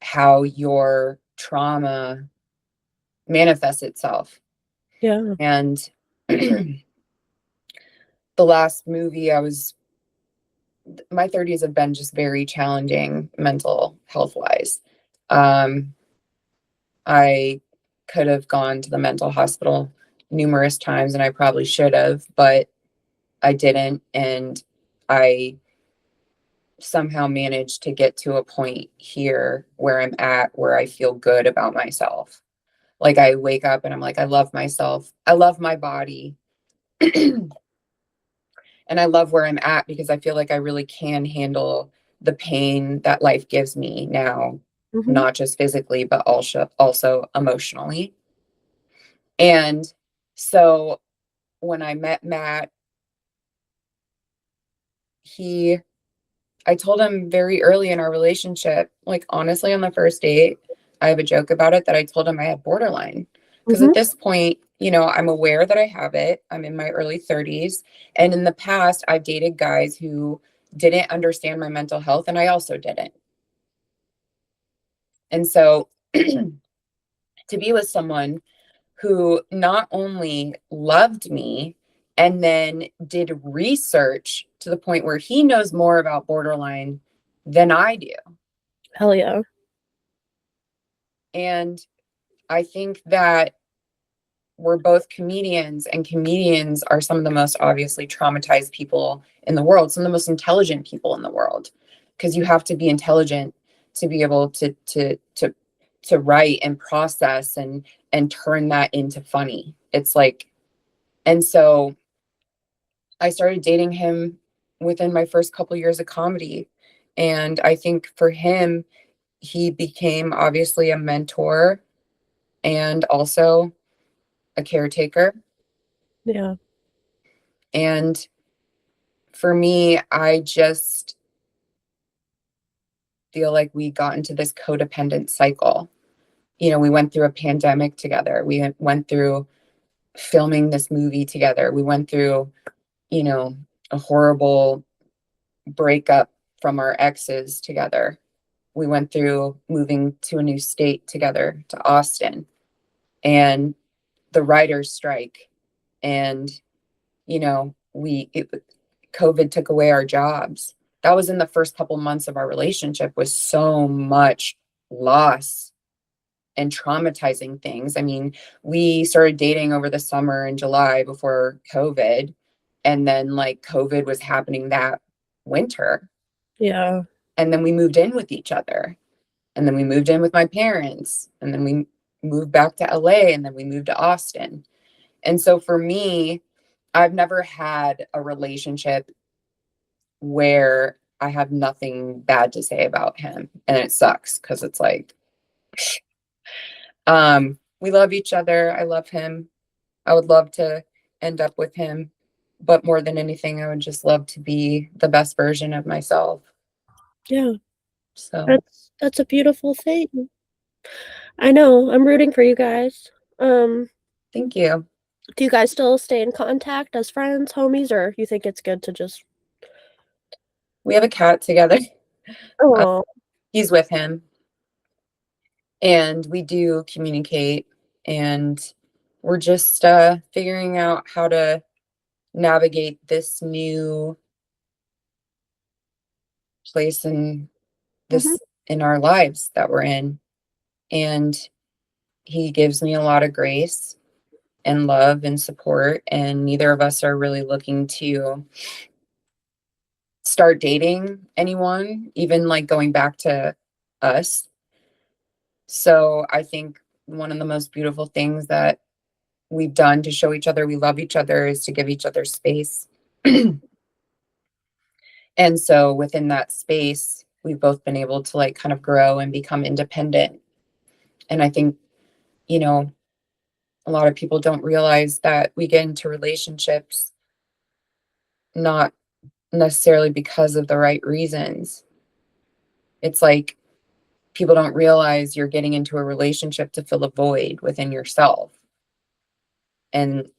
how your trauma manifests itself. Yeah. And the last movie my 30s have been just very challenging mental health wise. I could have gone to the mental hospital numerous times, and I probably should have, but I didn't. And I somehow managed to get to a point here where I'm at, where I feel good about myself. Like I wake up and I'm like, I love myself. I love my body. And I love where I'm at because I feel like I really can handle the pain that life gives me now, not just physically, but also emotionally. And so when I met Matt, I told him very early in our relationship, like honestly, on the first date, I have a joke about it that I told him I had borderline. Because at this point, I'm aware that I have it. I'm in my early 30s. And in the past, I've dated guys who didn't understand my mental health, and I also didn't. And so to be with someone who not only loved me and then did research to the point where he knows more about borderline than I do. Hell yeah. And I think that we're both comedians, and comedians are some of the most obviously traumatized people in the world, some of the most intelligent people in the world, because you have to be intelligent to be able to write and process and turn that into funny. It's like, and so I started dating him within my first couple years of comedy. And I think for him, he became obviously a mentor and also a caretaker. Yeah. And for me, I just feel like we got into this codependent cycle. You know, we went through a pandemic together. We went through filming this movie together. We went through, you know, a horrible breakup from our exes together. We went through moving to a new state together to Austin and the writers' strike. And, you know, COVID took away our jobs. That was in the first couple months of our relationship, was so much loss and traumatizing things. I mean, we started dating over the summer in July before COVID. And then like COVID was happening that winter. Yeah. And then we moved in with each other. And then we moved in with my parents. And then we moved back to LA. And then we moved to Austin. And so for me, I've never had a relationship where I have nothing bad to say about him. And it sucks because it's like, we love each other. I love him. I would love to end up with him. But more than anything, I would just love to be the best version of myself. Yeah. So That's a beautiful thing. I know. I'm rooting for you guys. thank you. Do you guys still stay in contact as friends, homies, or you think it's good to just We have a cat together. Uh, Oh, he's with him. And we do communicate. And we're just figuring out how to navigate this new place in mhm, this in our lives that we're in. And he gives me a lot of grace and love and support, and neither of us are really looking to start dating anyone, even like going back to us. So I think one of the most beautiful things that we've done to show each other we love each other is to give each other space. And so within that space, we've both been able to like kind of grow and become independent. And I think, you know, a lot of people don't realize that we get into relationships not necessarily because of the right reasons. It's like people don't realize you're getting into a relationship to fill a void within yourself. And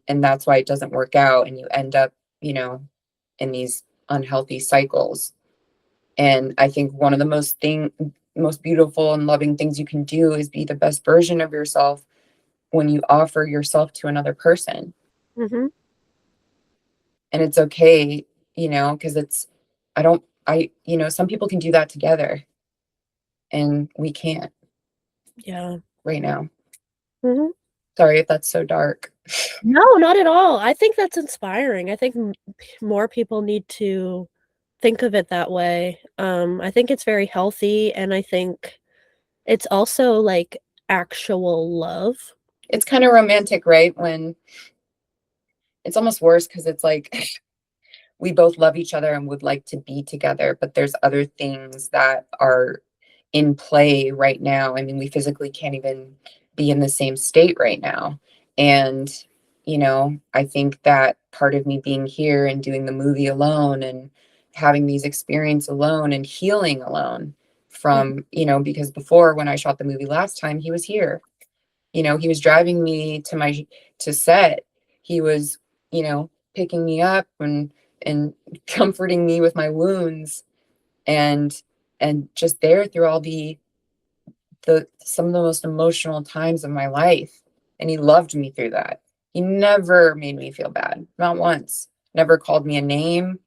that's why it doesn't work out and you end up, you know, in these unhealthy cycles. And I think one of the most beautiful and loving things you can do is be the best version of yourself when you offer yourself to another person. mhm, And it's okay, you know, because it's I don't I you know, some people can do that together and we can't yeah, right now. mhm. Sorry if that's so dark. No, not at all. I think that's inspiring. I think m p more people need to think of it that way. I think it's very healthy, and I think it's also, like, actual love. It's kind of romantic, right? When it's almost worse because it's like we both love each other and would like to be together, but there's other things that are in play right now. I mean, we physically can't even be in the same state right now. And, you know, I think that part of me being here and doing the movie alone and having these experiences alone and healing alone Mhm, from, you know, because before when I shot the movie last time, he was here. You know, he was driving me to set. He was, you know, picking me up and comforting me with my wounds and and just there through all the some of the most emotional times of my life. And he loved me through that. He never made me feel bad, not once. Never called me a name,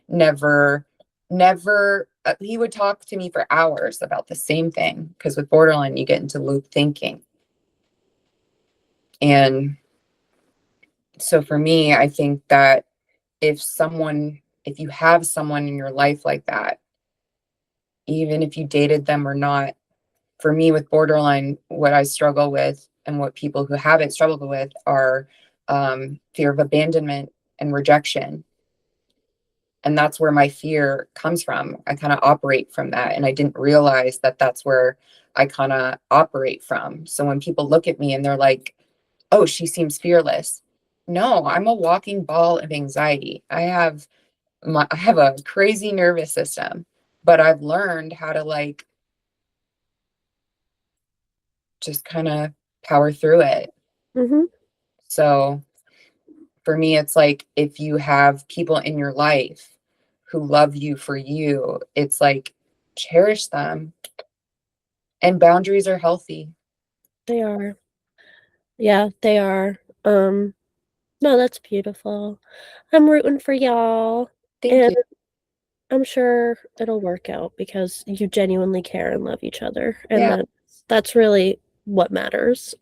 never never he would talk to me for hours about the same thing because with borderline you get into loop thinking. And so for me, I think that if you have someone in your life like that, even if you dated them or not, for me with borderline, what I struggle with and what people who have it struggle with are fear of abandonment and rejection. And that's where my fear comes from. I kind of operate from that. And I didn't realize that that's where I kind of operate from. So when people look at me and they're like, oh, she seems fearless. No, I'm a walking ball of anxiety. I have a crazy nervous system, but I've learned how to like just kind of power through it. Mm-hmm. So for me, it's like if you have people in your life who love you for you, it's like cherish them, and boundaries are healthy. They are. Yeah, they are. No, that's beautiful. I'm rooting for y'all, Thank and you. I'm sure it'll work out because you genuinely care and love each other, and Yeah. that's really what matters.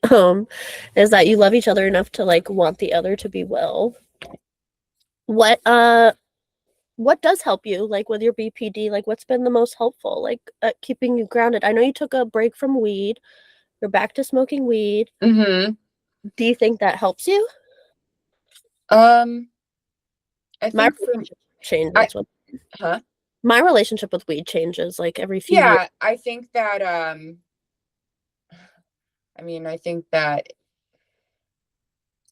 Is that you love each other enough to like want the other to be well. What what does help you like with your BPD? Like what's been the most helpful like keeping you grounded? I know you took a break from weed. You're back to smoking weed. Mm-hmm. Do you think that helps you? Um, I My think for relationship changes I with huh? my relationship with weed changes like every few years. Yeah, I think that I mean, I think that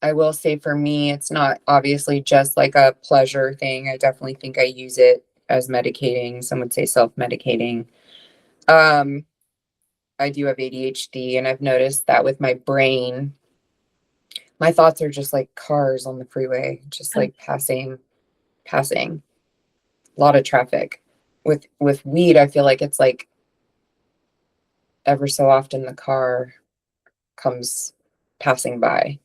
I will say for me, it's not obviously just like a pleasure thing. I definitely think I use it as medicating. Some would say self-medicating. Um, I do have ADHD, and I've noticed that with my brain, my thoughts are just like cars on the freeway, just like passing. A lot of traffic. With weed, I feel like it's like ever so often the car comes passing by,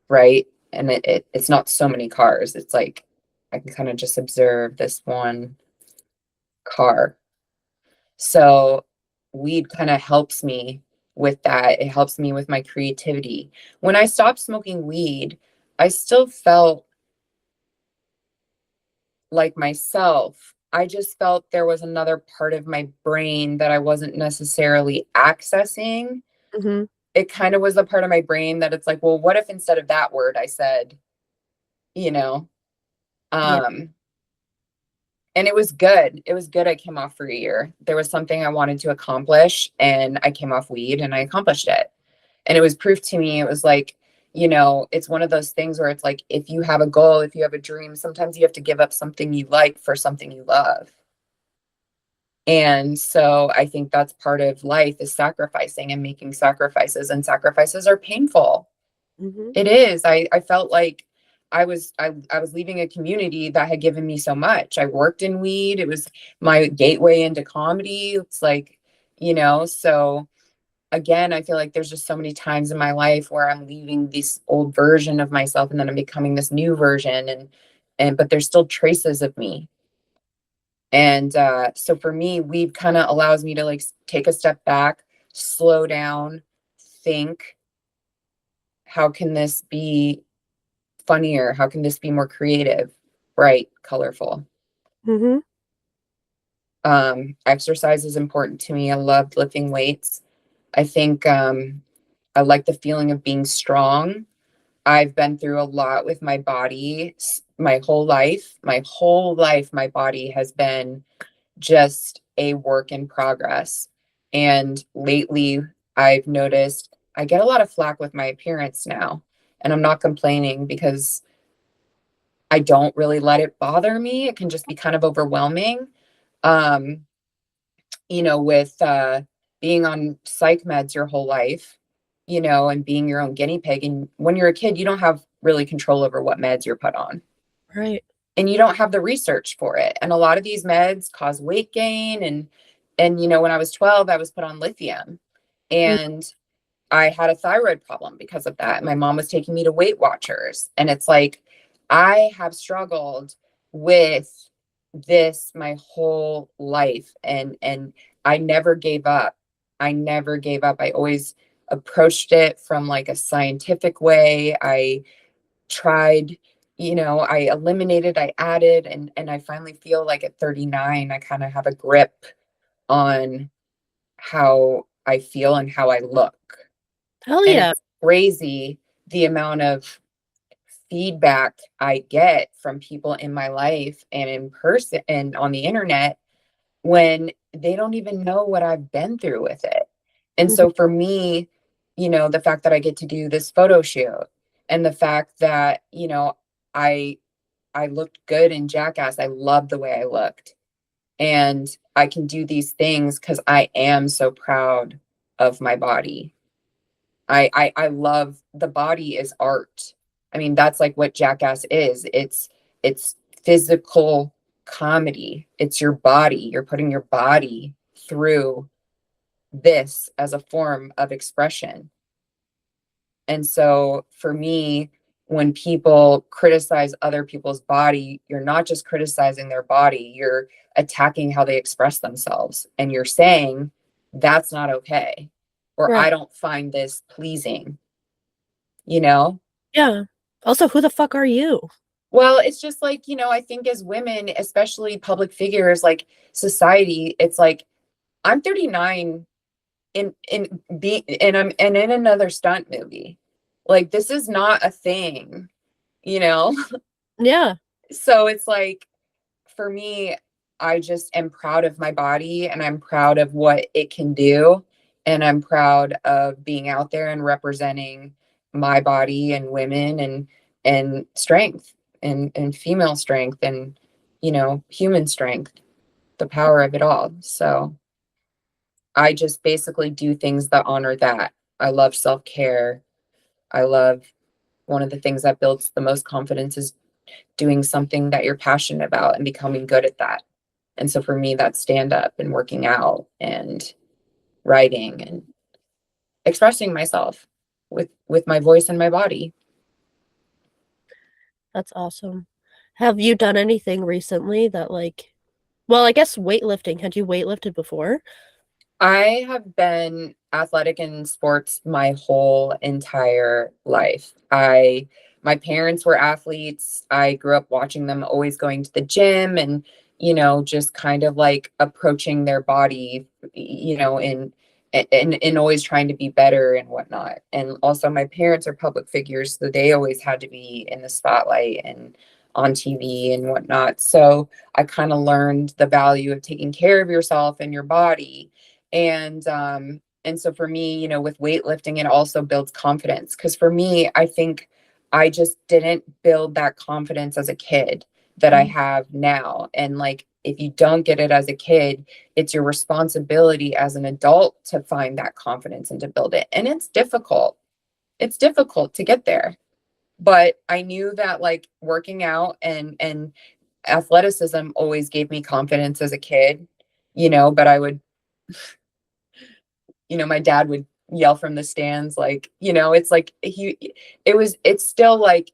right? And it's not so many cars. It's like I can kind of just observe this one car. So weed kind of helps me with that. It helps me with my creativity. When I stopped smoking weed, I still felt like myself. I just felt there was another part of my brain that I wasn't necessarily accessing. Mhm. It kind of was a part of my brain that it's like, well, what if instead of that word I said, you know, Yeah. um, and it was good. It was good. I came off for a year. There was something I wanted to accomplish, and I came off weed and I accomplished it. And it was proof to me. It was like, it's one of those things where it's like, if you have a goal, if you have a dream, sometimes you have to give up something you like for something you love. And so I think that's part of life is sacrificing and making sacrifices, and sacrifices are painful. Mhm. It is. I felt like I was leaving a community that had given me so much. I worked in weed. It was my gateway into comedy. It's like, so again, I feel like there's just so many times in my life where I'm leaving this old version of myself and then I'm becoming this new version, and but there's still traces of me. And so for me, weed kind of allows me to like take a step back, slow down, think, how can this be funnier? How can this be more creative, bright, colorful? Mhm. Exercise is important to me. I love lifting weights. I think I like the feeling of being strong. I've been through a lot with my body my whole life. My whole life, my body has been just a work in progress. And lately, I've noticed I get a lot of flack with my appearance now. And I'm not complaining because I don't really let it bother me. It can just be kind of overwhelming. Um, with being on psych meds your whole life, and being your own guinea pig. And when you're a kid, you don't have really control over what meds you're put on. Right. And you don't have the research for it. And a lot of these meds cause weight gain. And when I was 12, I was put on lithium. Mm. And I had a thyroid problem because of that. My mom was taking me to Weight Watchers. And it's like, I have struggled with this my whole life. And I never gave up. I never gave up. I always approached it from like a scientific way. I tried, I eliminated, I added, and I finally feel like at 39, I kind of have a grip on how I feel and how I look. Hell And yeah. it's crazy the amount of feedback I get from people in my life and in person and on the internet when they don't even know what I've been through with it. And Mhm. so for me, the fact that I get to do this photo shoot and the fact that, I I looked good in Jackass. I loved the way I looked. And I can do these things because I am so proud of my body. I love the body is art. I mean, that's like what Jackass is. It's physical comedy. It's your body. You're putting your body through this as a form of expression. And so for me, when people criticize other people's body, you're not just criticizing their body, you're attacking how they express themselves. And you're saying, that's not okay. Or Right. I don't find this pleasing, you know? Yeah. Also, who the fuck are you? Well, it's just like, I think as women, especially public figures, like society, it's like I'm 39 and in another stunt movie. Like this is not a thing, you know? Yeah. So it's like for me, I just am proud of my body and I'm proud of what it can do. And I'm proud of being out there and representing my body and women and strength and female strength and human strength, the power of it all. So I just basically do things that honor that. I love self-care. I love one of the things that builds the most confidence is doing something that you're passionate about and becoming good at that. And so for me, that's stand up and working out and writing and expressing myself with my voice and my body. That's awesome. Have you done anything recently that well, I guess weightlifting. Had you weightlifted before? I have been athletic in sports my whole entire life. My parents were athletes. I grew up watching them always going to the gym and, just kind of like approaching their body, and always trying to be better and whatnot. And also my parents are public figures, so they always had to be in the spotlight and on TV and whatnot. So I kind of learned the value of taking care of yourself and your body and so for me, with weightlifting, it also builds confidence. Because for me, I think I just didn't build that confidence as a kid that I Mhm. have now. And like, if you don't get it as a kid, it's your responsibility as an adult to find that confidence and to build it. And it's difficult. It's difficult to get there. But I knew that like working out and athleticism always gave me confidence as a kid, but I would my dad would yell from the stands like, it's like it's still like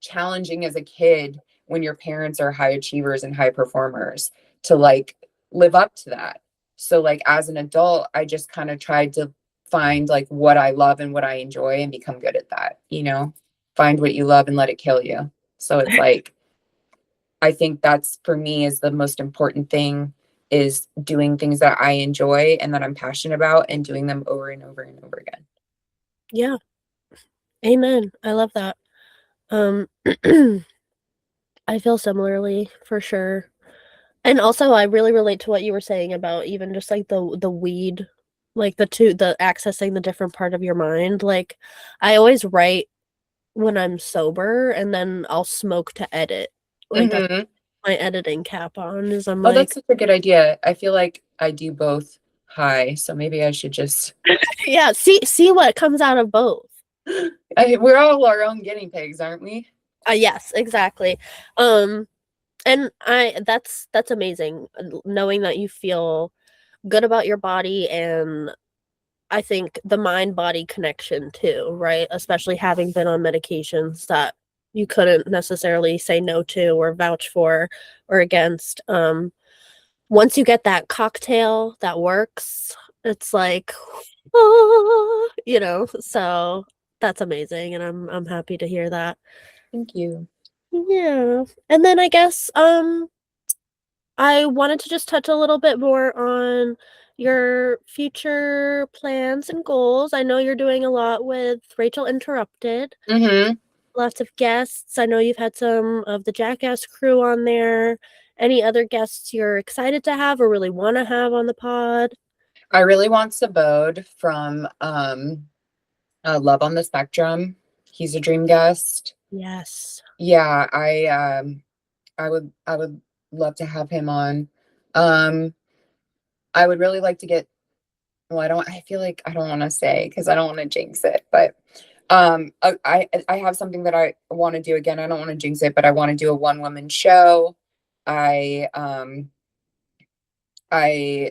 challenging as a kid when your parents are high achievers and high performers to like live up to that. So like as an adult, I just kind of tried to find like what I love and what I enjoy and become good at that, find what you love and let it kill you. So it's like I think that's for me is the most important thing is doing things that I enjoy and that I'm passionate about and doing them over and over and over again. Yeah. Amen. I love that. Um, I feel similarly for sure. And also I really relate to what you were saying about even just like the weed, like the accessing the different part of your mind. Like I always write when I'm sober and then I'll smoke to edit. Like that's Hmm. my editing cap on is I'm Oh, that's like, such a good idea. I feel like I do both high, so maybe I should just yeah, see what comes out of both. we're all our own guinea pigs, aren't we? Yes, exactly. Um, and that's amazing knowing that you feel good about your body and I think the mind body connection too, right? Especially having been on medications that you couldn't necessarily say no to or vouch for or against. Once you get that cocktail that works, it's like, so that's amazing and I'm happy to hear that. Thank you. Yeah. And then I guess I wanted to just touch a little bit more on your future plans and goals. I know you're doing a lot with Rachel Interrupted. Mm-hmm. Lots of guests. I know you've had some of the Jackass crew on there. Any other guests you're excited to have or really want to have on the pod? I really want Sabode from Love on the Spectrum. He's a dream guest. Yes. Yeah, I would love to have him on. Um, I would really like to get, well, I feel like I don't want to say because I don't want to jinx it, but I have something that I want to do again. I don't want to jinx it, but I want to do a one woman show. I I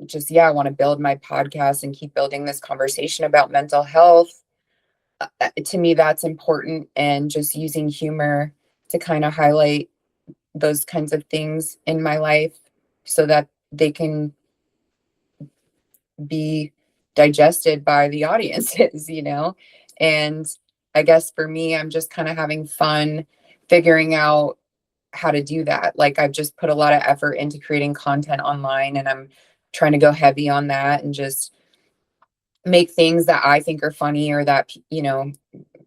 just, yeah, I want to build my podcast and keep building this conversation about mental health. To me, that's important, and just using humor to kind of highlight those kinds of things in my life so that they can be digested by the audiences, you know? And I guess for me, I'm just kind of having fun figuring out how to do that. Like, I've just put a lot of effort into creating content online, and I'm trying to go heavy on that and just make things that I think are funny, or that, you know,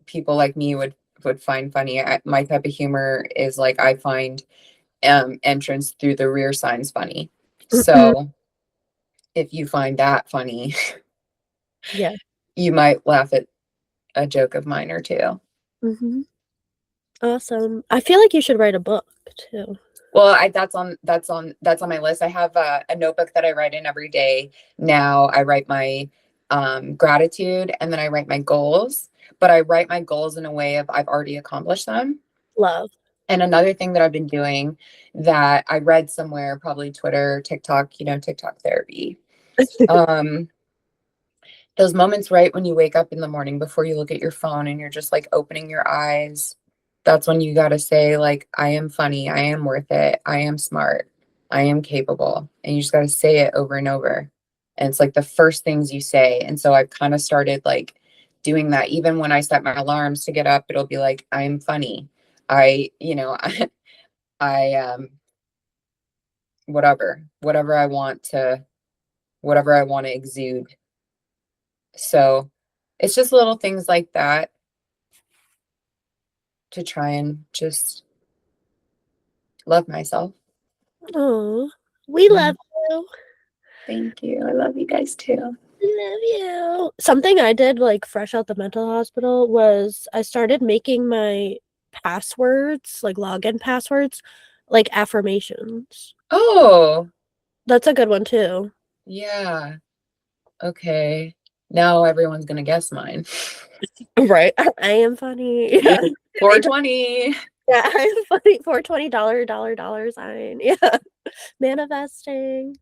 people like me would find funny. My type of humor is like, I find entrance through the rear signs funny. Mhm. So if you find that funny, Yeah. you might laugh at a joke of mine or two. Mhm. Awesome. I feel like you should write a book too. Well, that's on my list. I have a notebook that I write in every day. Now I write my gratitude, and then I write my goals. But I write my goals in a way of I've already accomplished them. Love. And another thing that I've been doing that I read somewhere, probably Twitter, TikTok, you know, TikTok therapy. Um, those moments right when you wake up in the morning before you look at your phone and you're just like opening your eyes, that's when you got to say, like, I am funny, I am worth it, I am smart, I am capable. And you just got to say it over and over. And it's like the first things you say. And so I've kind of started like doing that. Even when I set my alarms to get up, it'll be like, I am funny. I, you know, I whatever, whatever I want to exude. So it's just little things like that to try and just love myself. Oh, we Yeah. love you. Thank you. I love you guys too. Love you. Something I did like fresh out the mental hospital was I started making my passwords, like login passwords, like affirmations. Oh, That's a good one too. yeah. Okay. Now everyone's gonna guess mine. Right. I am funny. Yeah. Yeah. 420. Yeah, I am funny. $420 dollar sign. Yeah. Manifesting.